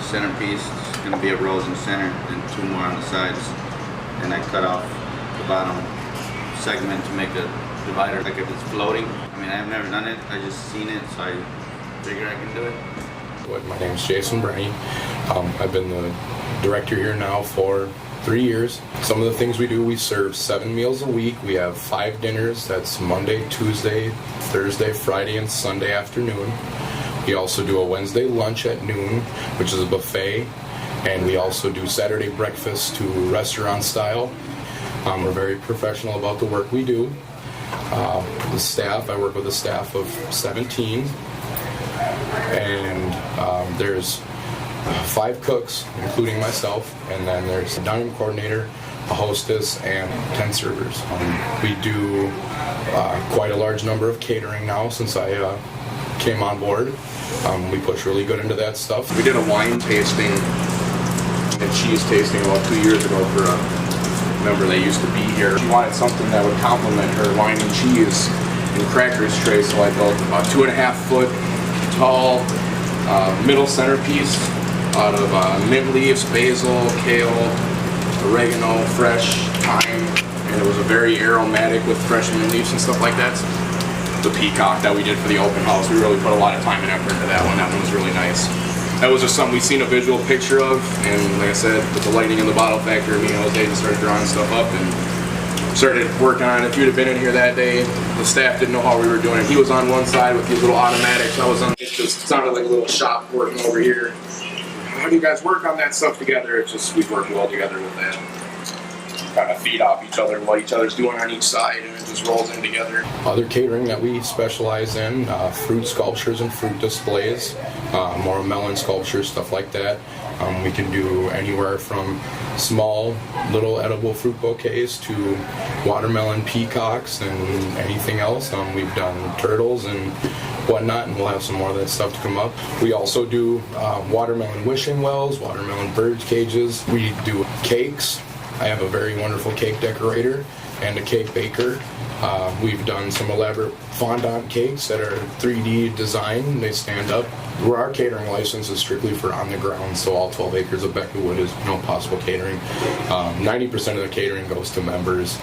centerpiece. It's going to be a rose in the center and 2 more on the sides. And I cut off the bottom segment to make a divider, like if it's floating. I mean, I've never done it. I just seen it, so I figure I can do it. My name is Jason Brenny. I've been the director here now for 3 years. Some of the things we do, we serve 7 meals a week. We have 5 dinners. That's Monday, Tuesday, Thursday, Friday, and Sunday afternoon. We also do a Wednesday lunch at noon, which is a buffet. And we also do Saturday breakfast to restaurant style. We're very professional about the work we do. The staff, I work with a staff of 17. And there's 5 cooks, including myself, and then there's a dining coordinator, a hostess, and 10 servers. We do quite a large number of catering now since I came on board. We push really good into that stuff. We did a wine tasting and cheese tasting about 2 years ago for a member that used to be here. She wanted something that would complement her wine and cheese and crackers tray, so I built a 2.5-foot tall middle centerpiece out of mint leaves, basil, kale, oregano, fresh thyme, and it was a very aromatic with fresh mint leaves and stuff like that. The peacock that we did for the open house, we really put a lot of time and effort into that one. That one was really nice. That was just something we seen a visual picture of, and like I said, with the lighting in the bottle factory, me and Jose just started drawing stuff up and started working on it. If you'd have been in here that day, the staff didn't know how we were doing it. He was on one side with these little automatics. I was on, it just sounded like a little shop working over here. How do you guys work on that stuff together? It's just, we work well together with that. Kind of feed off each other, what each other's doing on each side, and it just rolls in together. Other catering that we specialize in, fruit sculptures and fruit displays, more melon sculptures, stuff like that. We can do anywhere from small little edible fruit bouquets to watermelon peacocks and anything else. We've done turtles and whatnot, and we'll have some more of that stuff to come up. We also do watermelon wishing wells, watermelon bird cages. We do cakes. I have a very wonderful cake decorator and a cake baker. We've done some elaborate fondant cakes that are 3D designed. They stand up. Where our catering license is strictly for on the ground, so all 12 acres of Becketwood is no possible catering. 90% of the catering goes to members.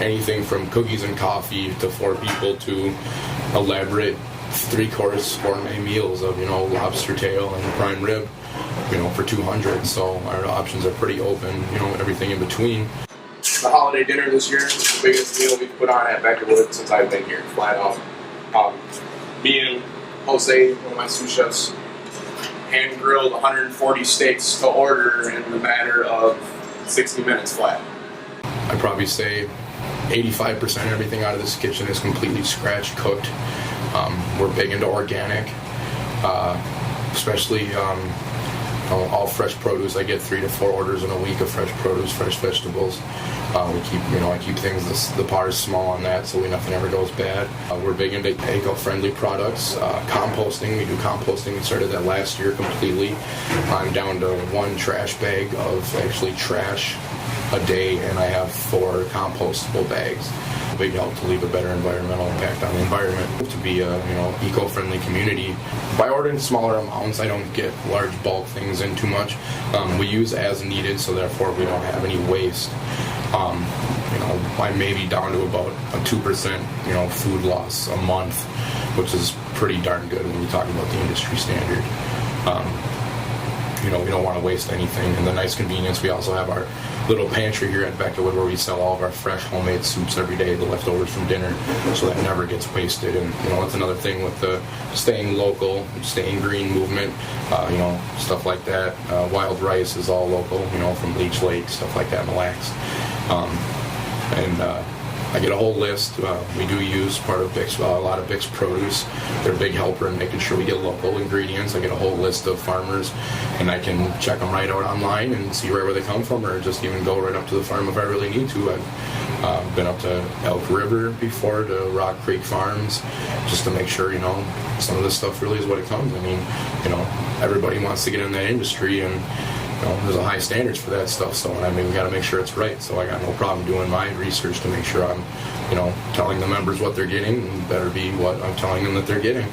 Anything from cookies and coffee to 4 people to elaborate 3-course gourmet meals of, lobster tail and prime rib, for 200. So our options are pretty open, everything in between. The holiday dinner this year is the biggest meal we've put on at Becketwood since I've been here, flat out. Me and Jose, one of my sous chefs, hand grilled 140 steaks to order in the matter of 60 minutes flat. I'd probably say 85% of everything out of this kitchen is completely scratch cooked. We're big into organic, especially all fresh produce. I get 3 to 4 orders in a week of fresh produce, fresh vegetables. I keep things, the par is small on that, so nothing ever goes bad. We're big into eco-friendly products. Composting, we do composting. We started that last year completely. I'm down to 1 trash bag of actually trash a day, and I have 4 compostable bags. A big help to leave a better environmental impact on the environment, to be a eco-friendly community. By ordering smaller amounts, I don't get large bulk things in too much. We use as needed, so therefore we don't have any waste. I may be down to about a 2% food loss a month, which is pretty darn good when you talk about the industry standard. We don't want to waste anything. And the nice convenience, we also have our little pantry here at Becketwood where we sell all of our fresh homemade soups every day, the leftovers from dinner, so that never gets wasted. And that's another thing with the staying local, staying green movement, stuff like that. Wild rice is all local, from Leech Lake, stuff like that, Mille Lacs. I get a whole list. We do use part of Bick's, a lot of Bick's produce. They're a big helper in making sure we get local ingredients. I get a whole list of farmers, and I can check them right out online and see where they come from, or just even go right up to the farm if I really need to. I've been up to Elk River before, to Rock Creek Farms, just to make sure, some of this stuff really is what it comes. I mean, everybody wants to get in that industry, and there's a high standards for that stuff, so we got to make sure it's right. So I got no problem doing my research to make sure I'm, telling the members what they're getting, and better be what I'm telling them that they're getting.